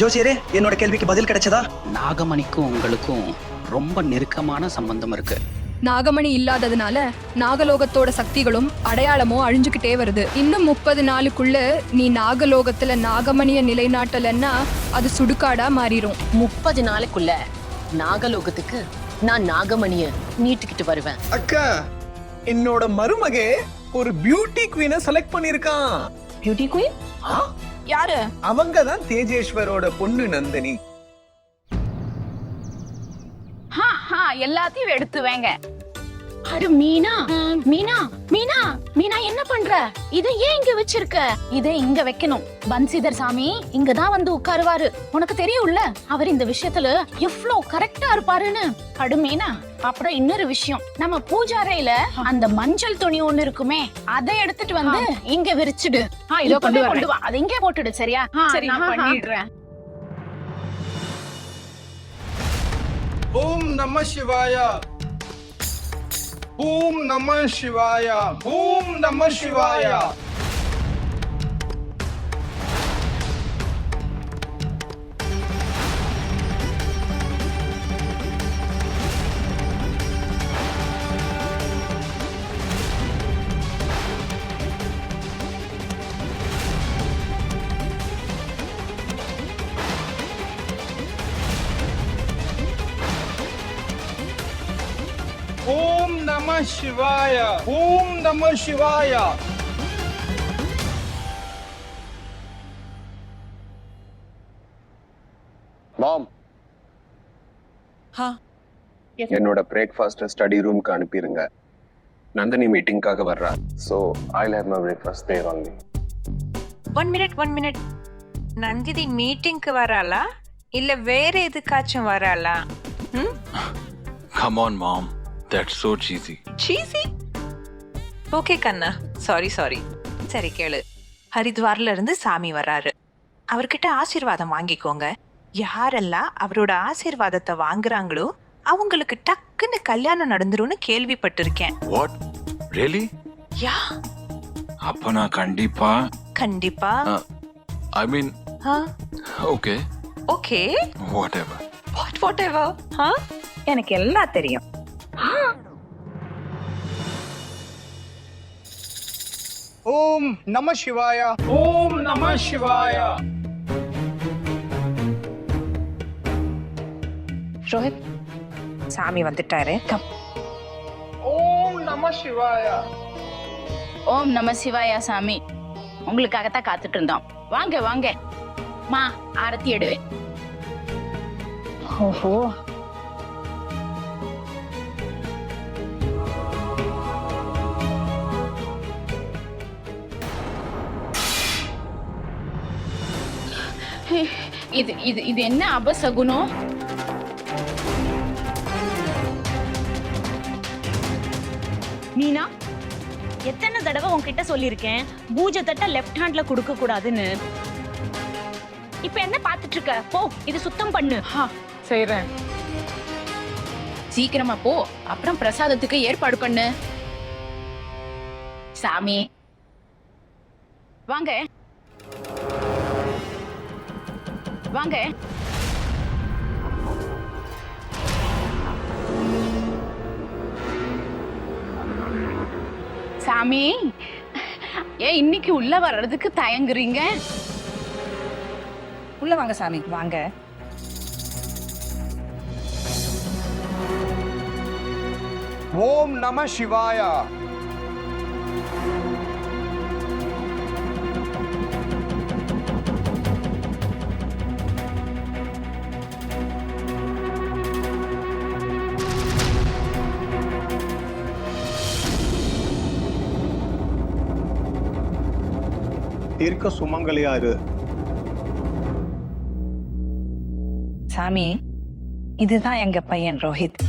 ஜோசியரே, என்னோட கேள்விக்கு பதில் கிடைச்சதா? நாகமணிக்கும் உங்களுக்கும் ரொம்ப நெருக்கமான சம்பந்தம் இருக்கு. நாகமணி இல்லாததுனால நாகலோகத்தோட சக்திகளும் அடையாளமும் அழிஞ்சுக்கிட்டே வருது. இன்னும் 30 நாளுக்குள்ள நீ நாகலோகத்துல நாகமணிய நிலைநாட்டலன்னா அது சுடுகாடா மாறிடும். 30 நாளைக்குள்ள நாகலோகத்துக்கு நான் நாகமணிய நீட்டுக்கிட்டு வருவேன். அக்கா, என்னோட மருமகே ஒரு பியூட்டி குவீனை செலக்ட் பண்ணிருக்கான். பியூட்டி குயின் யாரு? அவங்க தான் தேஜேஸ்வரோட பொண்ணு நந்தினி. எல்லாத்தையும் எடுத்து வைங்க. அட மீனா, மீனா, மீனா, மீனா என்ன பண்ற? இதை ஏன் இங்க வச்சிருக்க? இதை இங்க வைக்கணும். பன்சிதர் சாமி இங்கதான் வந்து உட்காருவாரு. உனக்கு தெரியும்ல அவர் இந்த விஷயத்துல எவ்வளவு கரெக்டா இருப்பாருன்னு. அடு மீனா, அப்புறம் இன்னொரு விஷயம், நம்ம பூஜாரையில அந்த மஞ்சள் துணி ஒண்ணு இருக்குமே, அதை எடுத்துட்டு வந்து இங்க விரிச்சிடு. கொண்டு வா, அதை இங்கே போட்டுடு. சரியா? சரி, நான் பண்ணிடுறேன். ஓம் நம சிவாய, ஓம் நம சிவாய, ஓம் நம சிவாய. ஓம் நம சிவாய, ஓம் நம சிவாய. மாம், என்னோட பிரேக்ஃபாஸ்ட் ஸ்டடி ரூம்க்கு அனுப்பிடுங்க. நந்தினி மீட்டிங்காக வர்றா. So I'll have my breakfast there only. one minute. Nandini மீட்டிங்க்கு வராளா இல்ல வேற எதுக்காச்சும் வராளா? Come on, Mom. That's so cheesy. Cheesy? Okay கண்ணா, சாரி. சரி கேளு, ஹரித்வார்ல இருந்து சாமி வராரு. அவர்கிட்ட ஆசீர்வாதம் வாங்கிக்கோங்க. யாரெல்லாம் அவரோட ஆசீர்வாதத்தை வாங்குறாங்களோ அவங்களுக்கு டக்குன்னு கல்யாணம் நடந்துரும்னு கேள்விப்பட்டிருக்கேன். What? Really? யா, அப்ப நான் கண்டிப்பா I mean, okay. Okay. Whatever. Whatever? எனக்கு எல்லாம் தெரியும். ஓம் நம சிவாய, ஓம் நம சிவாய. ரோஹித், சாமி வந்துட்டாரு. ஓம் நம சிவாய. ஓம் நம சிவாயா சாமி, உங்களுக்காகத்தான் காத்துட்டு இருந்தோம். வாங்க வாங்க மா, ஆரத்தி எடுவேன். ஓஹோ, இது இது இது என்ன அபசகுனம்? மீனா, எத்தனை தடவை உன்கிட்ட சொல்லிருக்கேன் பூஜை தட்ட லெஃப்ட் ஹேண்ட்ல கொடுக்க கூடாதுன்னு. இப்ப என்ன பாத்துட்டு இருக்க? போ, இது சுத்தம் பண்ணு. செய்றேன். சீக்கிரமா போ, அப்புறம் பிரசாதத்துக்கு ஏற்பாடு பண்ணு. சாமி வாங்க வாங்க. சாமி, ஏன் இன்னைக்கு உள்ள வர்றதுக்கு தயங்குறீங்க? உள்ள வாங்க சாமி, வாங்க. ஓம் நம சிவாய. தீர்க்க சுமங்கலியாரு. சாமி, இதுதான் எங்க பையன் ரோஹித்.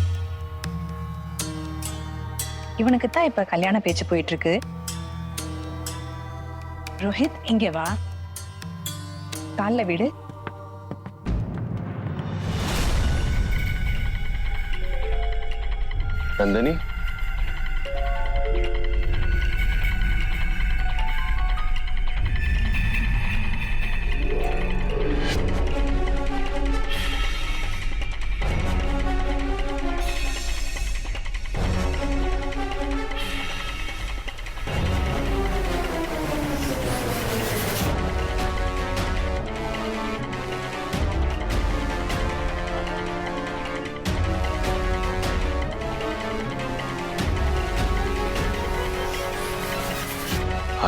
இவனுக்கு தான் இப்ப கல்யாண பேச்சு போயிட்டு இருக்கு. ரோஹித், இங்க வா, கால்ல விடு. Nandini,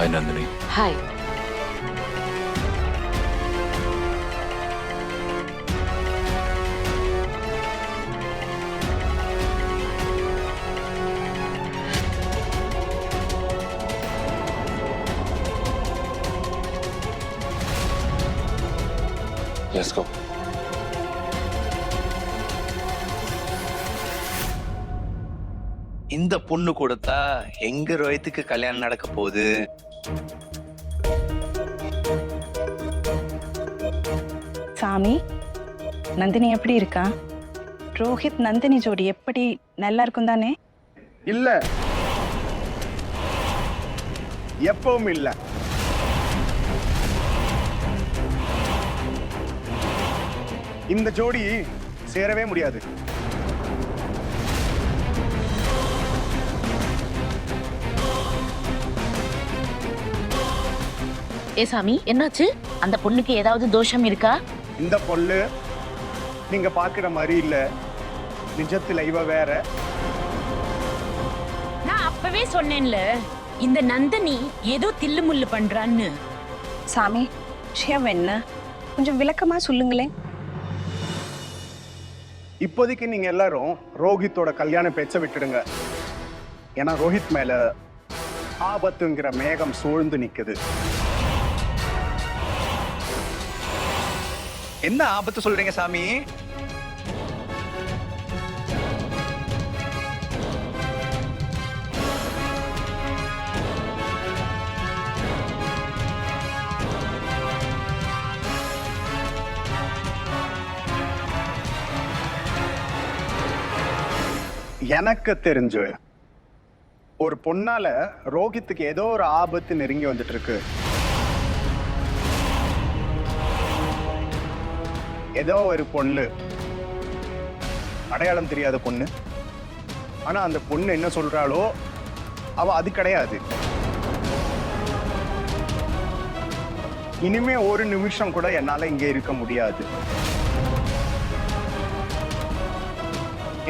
hi Nandini. Hi. Let's go. இந்த பொண்ணு கொடுத்தா எங்க ரோஹித்துக்கு கல்யாணம் நடக்க போகுது? சாமி, நந்தினி எப்படி இருக்கா? ரோஹித் நந்தினி ஜோடி எப்படி நல்லா இருக்கும் தானே? இல்ல, எப்பவும் இல்ல. இந்த ஜோடி சேரவே முடியாது. ஏ சாமி, என்னாச்சு? அந்த பொண்ணுக்கு ஏதாவது தோஷம் இருக்கா? இந்த பொண்ணு நீங்க பாக்குற மாதிரி இல்ல, நிஜத்துல இவ வேற. நான் அப்பவே சொன்னேன்ல, இந்த நந்தினி ஏதோ தில்லு முள்ளு பண்றான்னு. சாமி, விஷயம் என்ன? கொஞ்சம் விளக்கமா சொல்லுங்களேன். இப்போதைக்கு நீங்க எல்லாரும் ரோஹித்தோட கல்யாண பேச்ச விட்டுடுங்க. ஏன்னா ரோஹித் மேல ஆபத்துங்கிற மேகம் சூழ்ந்து நிக்குது. என்ன ஆபத்து சொல்றீங்க சாமி? எனக்கு தெரிஞ்சு ஒரு பொண்ணால ரோஹித்துக்கு ஏதோ ஒரு ஆபத்து நெருங்கி வந்துட்டு இருக்கு. ஏதோ ஒரு பொண்ணு, அடையாளம் தெரியாத பொண்ணு. ஆனா அந்த பொண்ணு என்ன சொல்றாளோ அவ அது கிடையாது. இனிமே ஒரு நிமிஷம் கூட என்னால இங்க இருக்க முடியாது.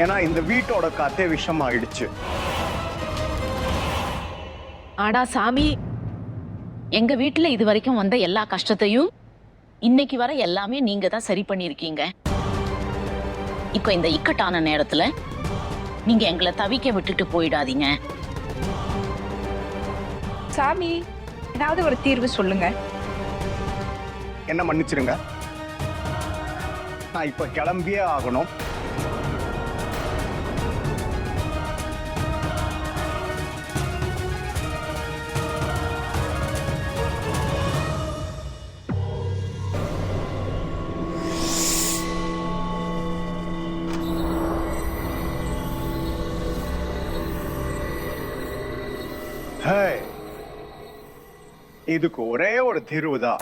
ஏன்னா இந்த வீட்டோட காத்தே விஷம் ஆயிடுச்சு. ஆடா சாமி, எங்க வீட்டுல இது வரைக்கும் வந்த எல்லா கஷ்டத்தையும் இன்னைக்கு வர எல்லாமே நீங்க தான் சரி பண்ணிருக்கீங்க. இப்ப இந்த இக்கட்டான நேரத்துல நீங்க எங்களை தவிக்க விட்டுட்டு போயிடாதீங்க. சாமி, ஏதாவது ஒரு தீர்வு சொல்லுங்க. என்ன மன்னிச்சிருங்க, நான் இப்ப கிளம்பியே ஆகணும். இதுக்கு ஒரே ஒரு தீர்வுதான்.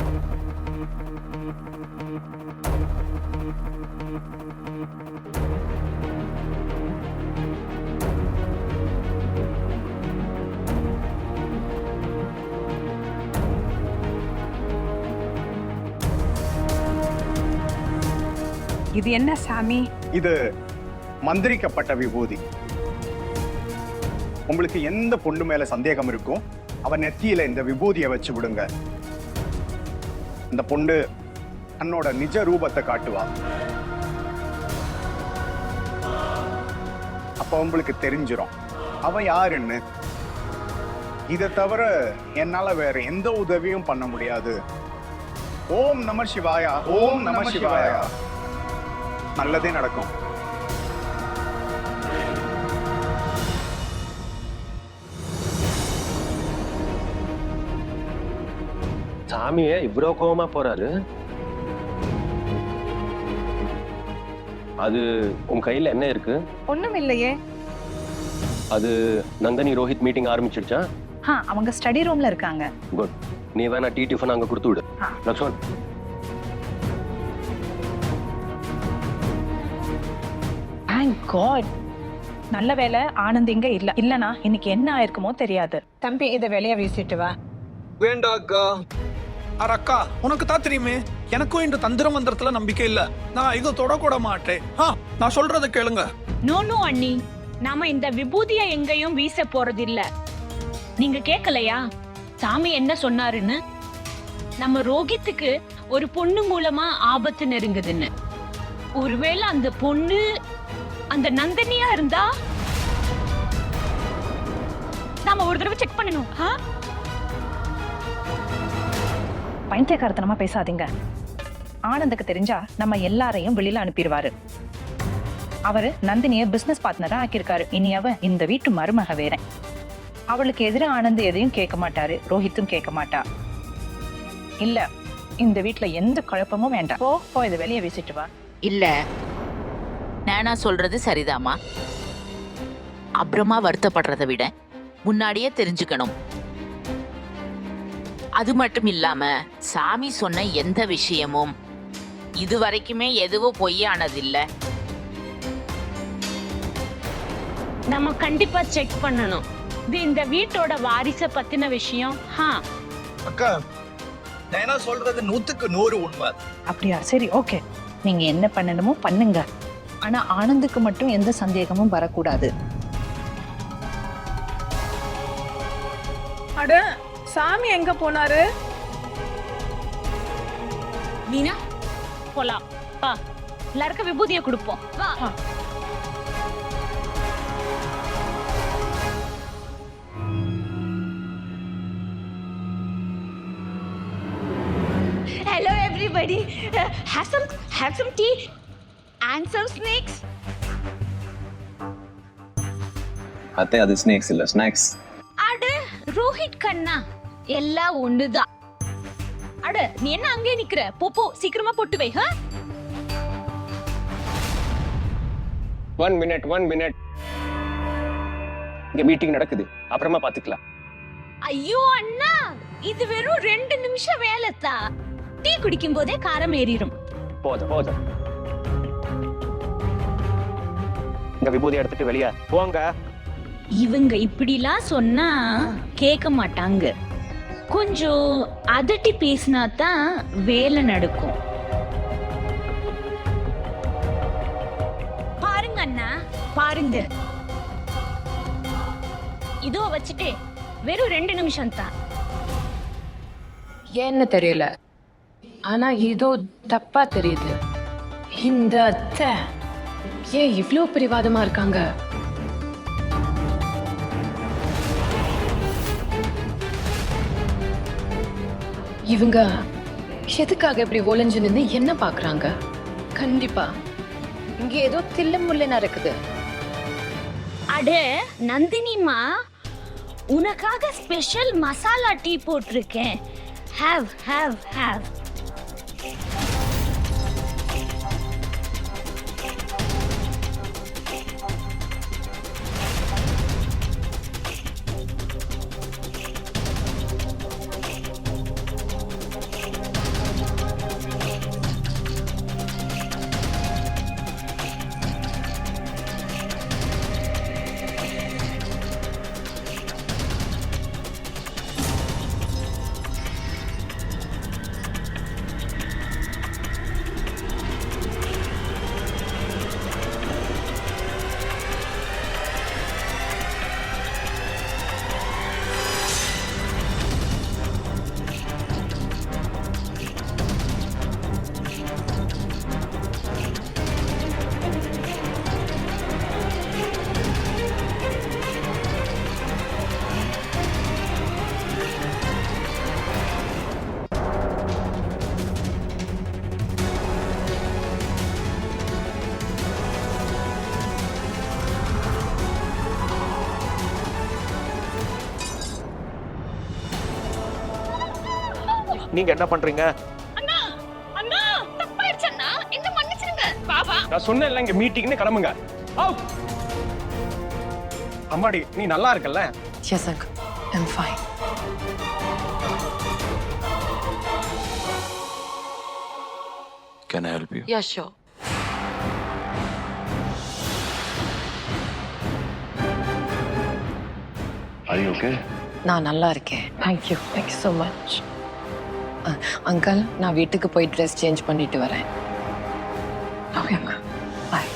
இது என்ன சாமி? இது மந்திரிக்கப்பட்ட விபூதி. உங்களுக்கு எந்த பொண்ணு மேல சந்தேகம் இருக்கும், அவன் நெத்தியில இந்த விபூதியை வச்சு விடுங்க. இந்த பொண்ணு தன்னோட நிஜ ரூபத்தை காட்டுவா. அப்ப உங்களுக்கு தெரிஞ்சிரும் அவ யாருன்னு. இதை தவிர என்னால வேற எந்த உதவியும் பண்ண முடியாது. ஓம் நம சிவாயா, ஓம் நம சிவாயா. நல்லதே நடக்கும். சாமியே இவ்வளவு கோவமா போறாரு. அது உன் கையில என்ன இருக்கு? ஒண்ணும் இல்லையே. அது நந்தினி ரோஹித் மீட்டிங் ஆரம்பிச்சிடுச்சா? அவங்க ஸ்டடி ரூம்ல இருக்காங்க. குட். நீ வேணா டீ டிஃபன் அங்க கொடுத்து விடு. லக்ஷ்மண். Thank God. நல்ல வேலை ஆனந்த் இங்க இல்ல. இல்லனா இன்னைக்கு என்ன ஆயிருக்குமோ தெரியாது. தம்பி, இத வெளிய வீசிட்டு வா. வேண்டா அக்கா. அரக்கா, உனக்கு தான் தெரியுமே, எனக்கும் இந்த தந்திர மந்திரத்துல நம்பிக்கை இல்ல. நான் இதை தொடக்கூட மாட்டேன். நான் சொல்றத கேளுங்க. நோ அண்ணி, நாம இந்த விபூதியை எங்கேயும் வீச போறதில்ல. நீங்க கேட்கலையா? சாமி என்ன சொன்னாருன்னு? நம்ம ரோஹித்துக்கு ஒரு பொண்ணு மூலமா ஆபத்து நெருங்குதுன்னு. ஒருவேளை அந்த பொண்ணு அந்த நந்தினியா இருந்தா நாம ஒரு தடவை செக் பண்ணணும். பைத்தியக்காரத்தனமா பேசாதீங்க. ஆனந்துக்கு தெரிஞ்சா நம்ம எல்லாரையும் வெளியில அனுப்பிடுவாரு. அவரு நந்தினிய பிசினஸ் பார்ட்னரா ஆக்கியிருக்காரு. இனி அவ இந்த வீட்டு மருமக வேற. அவளுக்கு எதிராக ஆனந்த் எதையும் கேட்க மாட்டாரு, ரோஹித்தும் கேட்க மாட்டா. இல்ல, இந்த வீட்டுல எந்த குழப்பமும் வேண்டாம். போ இதை வெளியே வீசிட்டு வா. இல்ல, நானா சொல்றது சரிதாமா. அப்புறமா வருத்தப்படுறதை விட முன்னாடியே தெரிஞ்சுக்கணும். அது மட்டும் இல்லாம சாமி சொன்ன எந்த விஷயமும் இது வரைக்குமே எதுவும் பொய்யானதில்ல. நம்ம கண்டிப்பா செக் பண்ணணும். இது இந்த வீட்டோட வாரிச பத்தின விஷயம். அக்கா, நைனா சொல்றது 100% உண்மை. அப்படியா? சரி, ஓகே. நீங்க என்ன பண்ணணுமோ பண்ணுங்க. ஆனா ஆனந்துக்கு மட்டும் எந்த சந்தேகமும் வரக்கூடாது. அட, சாமி எங்க போனாரு? மீனா, போலாம் வா. எல்லாருக்கும் விபூதியை கொடுப்போம் வா. Hello everybody. Have some tea and some snacks. அத்தை, அது ஸ்நாக்ஸ் இல்ல, ஸ்நாக்ஸ். அட ரோஹித் கண்ணா, எல்லாம் ஒண்ணுதான். அட நீ என்ன அங்கே நிக்கிற? போ சீக்கிரமா போட்டு வை. ஒன் மினிட் இங்க மீட்டிங் நடக்குது, அப்புறமா பாத்துக்கலாம். ஐயோ அண்ணா, இது வெறும் 2 நிமிஷம் வேலை தான். டீ குடிக்கும் போதே காரம் ஏறிடும். போதும். இந்த விபூதி எடுத்துட்டு வெளியே போங்க. இவங்க இப்படிலாம் சொன்னா கேட்க மாட்டாங்க. கொஞ்சம் அதட்டி பேசினா தான் வேலை நடக்கும். பாருங்க அண்ணா, பாருங்க. இதோ வச்சுட்டு வெறும் 2 நிமிஷம் தான். ஏன்னு தெரியல, ஆனா ஏதோ தப்பா தெரியுது. இந்த அத்தை ஏன் இவ்ளோ பிடிவாதமா இருக்காங்க? இவங்க எதுக்காக இப்படி ஒளிஞ்சு நின்று என்ன பாக்குறாங்க? கண்டிப்பா இங்க ஏதோ தில்லுமுள்ளு நடக்குது. அட நந்தினிமா, உனக்காக ஸ்பெஷல் மசாலா டீ போட்டிருக்கேன். have. நீங்க என்ன பண்றீங்க? அண்ணா தப்பாயிருச்சு அண்ணா, என்ன மன்னிச்சிடுங்க. பாபா, நான் சொன்னேன்ல இங்க மீட்டிங்னு கிளம்புங்க. அம்மாடி, நீ நல்லா இருக்கல்ல? Yes, uncle. I'm fine. Can I help you? Yeah, sure. Are you okay? நான் நல்லா இருக்கேன். Thank you so much. Uncle, நான் வீட்டுக்கு போய் ட்ரெஸ் சேஞ்ச் பண்ணிட்டு வரேன். ஓகே அங்கிள், பாய்.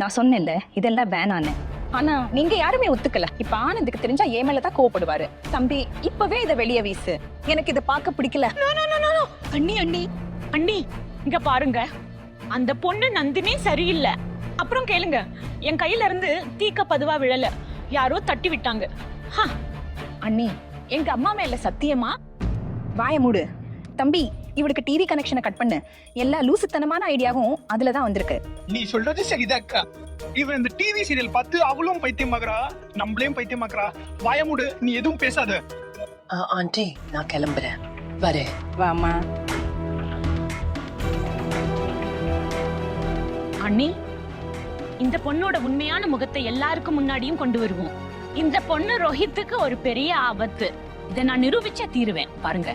நான் சொன்னேன்ல, இதெல்லாம் வேணான்னு. ஆனா நீங்க யாருமே ஒத்துக்கல. இப்ப ஆனந்துக்கு தெரிஞ்சா ஏன் மேலதான் கோவப்படுவாரு. தம்பி இப்பவே இத வெளியே வீசு, எனக்கு இத பார்க்க பிடிக்கல. அண்ணி அண்ணி அண்ணி இங்க பாருங்க, அந்த பொண்ணு நந்தினி சரியில்லை. அப்புறம் கேளுங்க, என் கையில இருந்து தீக்க பதுவா விழல, யாரோ தட்டி விட்டாங்க. அண்ணி எங்க அம்மா மேல சத்தியமா? வாய மூடு. தம்பி இவளுக்கு டிவி கனெக்ஷனை கட் பண்ணு. எல்லா லூசுத்தனமான ஐடியாவும் அதுலதான் வந்திருக்கு. நீ சொல்றது சரிதாக்கா. இவன் இந்த டிவி சீரியல் பார்த்து அவளும் பைத்தியமாகறா, நம்மளையும் பைத்தியமாகறா. வாயமுடு, நீ எதுவும் பேசாத. ஆண்டி நான் கிளம்புறேன், வரேன். வாமா. அண்ணி, இந்த பொண்ணோட உண்மையான முகத்தை எல்லாருக்கும் முன்னாடியும் கொண்டு வருவோம். இந்த பொண்ணு ரோஹித்துக்கு ஒரு பெரிய ஆபத்து. இதை நான் நிரூபிச்சே தீருவேன், பாருங்க.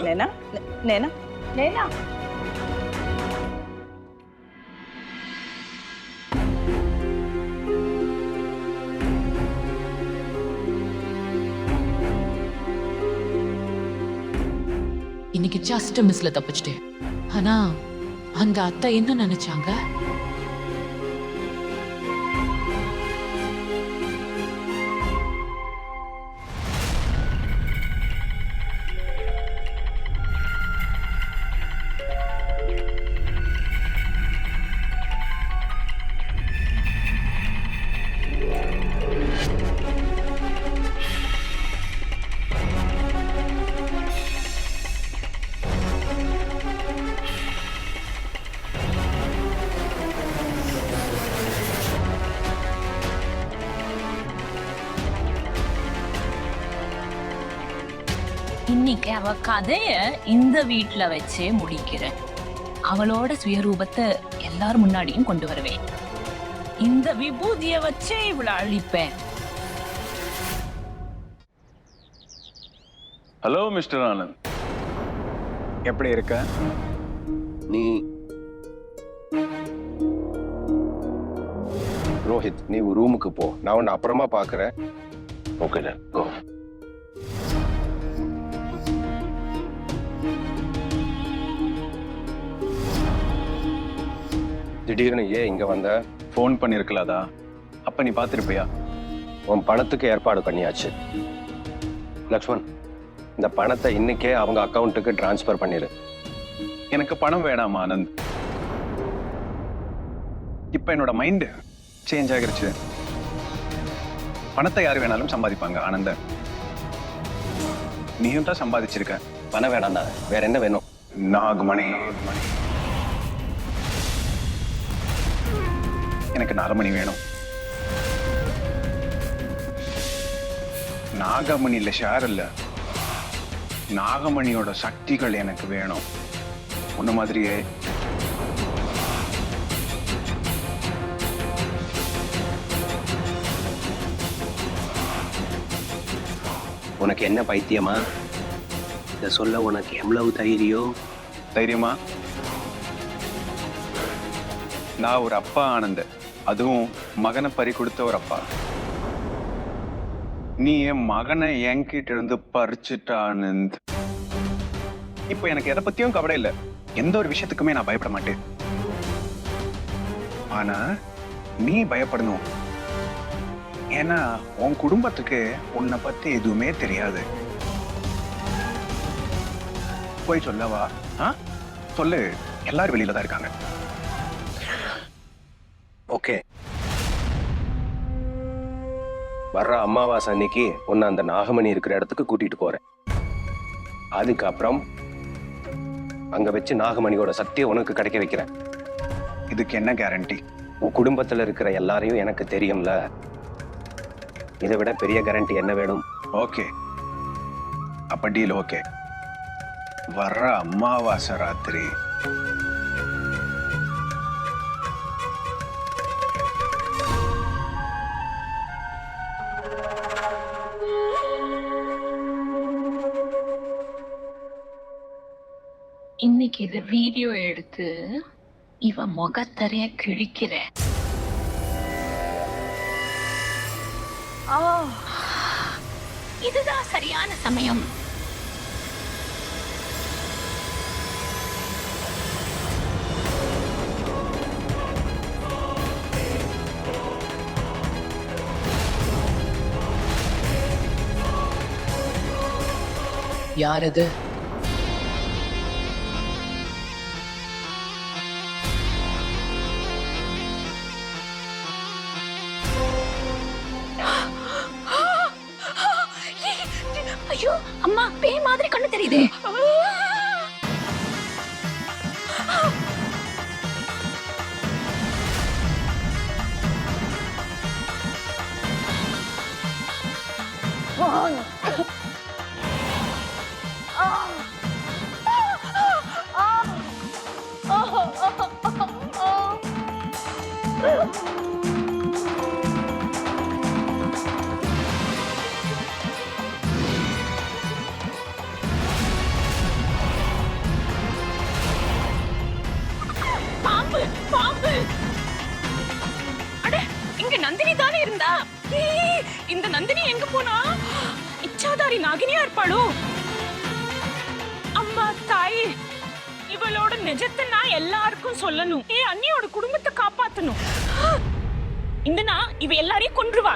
நேனா நேனா நேனா இன்னைக்கு ஜஸ்ட் மிஸ்ல தப்பிச்சிட்டேன். ஆனா அந்த அத்தை என்ன நினைச்சாங்க? இன்னைக்கு அவ கதைய இந்த வீட்டுல வச்சே முடிக்கிறேன். அவளோட சுயரூபத்தை எல்லாரும் முன்னாடியும் கொண்டு வருவேன். இந்த விபூதிய வச்சே இவளை அழிப்பேன். ஹலோ மிஸ்டர் ஆனந்த், எப்படி இருக்க? நீ ரோஹித், நீ ரூமுக்கு போ, நான் உன்னை அப்புறமா பாக்குறேன். ஓகே கோ. திடீர்னு ஏன் இங்க வந்த? ஃபோன் பண்ணிருக்கலாதா? அப்ப நீ பாத்திருப்பியா? உன் பணத்துக்கு ஏற்பாடு பண்ணியாச்சு. லக்ஷ்மண், இந்த பணத்தை இன்னைக்கே அவங்க அக்கௌண்ட்டுக்கு டிரான்ஸ்ஃபர் பண்ணிரு. எனக்கு பணம் வேணாமா ஆனந்த். இப்ப என்னோட மைண்ட் சேஞ்ச் ஆகிருச்சு. பணத்தை யாரு வேணாலும் சம்பாதிப்பாங்க ஆனந்த. நீயும் தான் சம்பாதிச்சிருக்க. பணம் வேணாம்டா, வேற என்ன வேணும்? நாகமணி. எனக்கு நாகமணி வேணும். நாகமணி இல்ல, ஷேர் இல்ல, நாகமணியோட சக்திகள் எனக்கு வேணும். உன்ன மாதிரியே உனக்கு என்ன பைத்தியமா? இதை சொல்ல உனக்கு எவ்வளவு தைரியம்? தைரியமா? நான் ஒரு அப்பா ஆனந்த, அதுவும் மகனை பறி கொடுத்த ஒரு அப்பா. நீ என் மகனை என்கிட்ட இருந்து பறிச்சுட்ட ஆனந்த். இப்ப எனக்கு எதை பத்தியும் கவலை இல்லை. எந்த ஒரு விஷயத்துக்குமே நான் பயப்பட மாட்டேன். ஆனா நீ பயப்படணும். ஏன்னா உன் குடும்பத்துக்கு உன்னை பத்தி எதுவுமே தெரியாது. போய் சொல்லவா? சொல்லு, எல்லாரும் வெளியில தான் இருக்காங்க. ஓகே, வர்ற அமாவாசை அன்னைக்கு உன்னை அந்த நாகமணி இருக்கிற இடத்துக்கு கூட்டிட்டு போறேன். அதுக்கப்புறம் அங்க வச்சு நாகமணியோட சக்தியை உனக்கு கிடைக்க வைக்கிறேன். இதுக்கு என்ன கேரண்டி? உன் குடும்பத்துல இருக்கிற எல்லாரையும் எனக்கு தெரியும்ல. இதை விட பெரிய கேரண்டி என்ன வேணும்? ஓகே, அப்ப டீல் ஓகே. வர்ற அமாவாசை ராத்திரி இன்னைக்கு இது வீடியோ எடுத்து இவ முகத்தரைய கிழிக்கிறேன். இதுதான் சரியான சமயம். யார் அது? ஐயோ அம்மா, பேய் மாதிரி கண்ணு தெரியுதே. பாம்பு பாம்பு! அட, இங்க நந்தினி தானே இருந்தா? இந்த நந்தினி எங்க போனா? இச்சாதாரி நாகினியா இருப்பாளோ? அம்மா தாயே, இவளோட நிஜத்தை நான் எல்லாருக்கும் சொல்லணும். அண்ணியோட குடும்பத்தை காப்பாத்தணும். இந்தனா இவ எல்லாரையும் கொன்றுவா.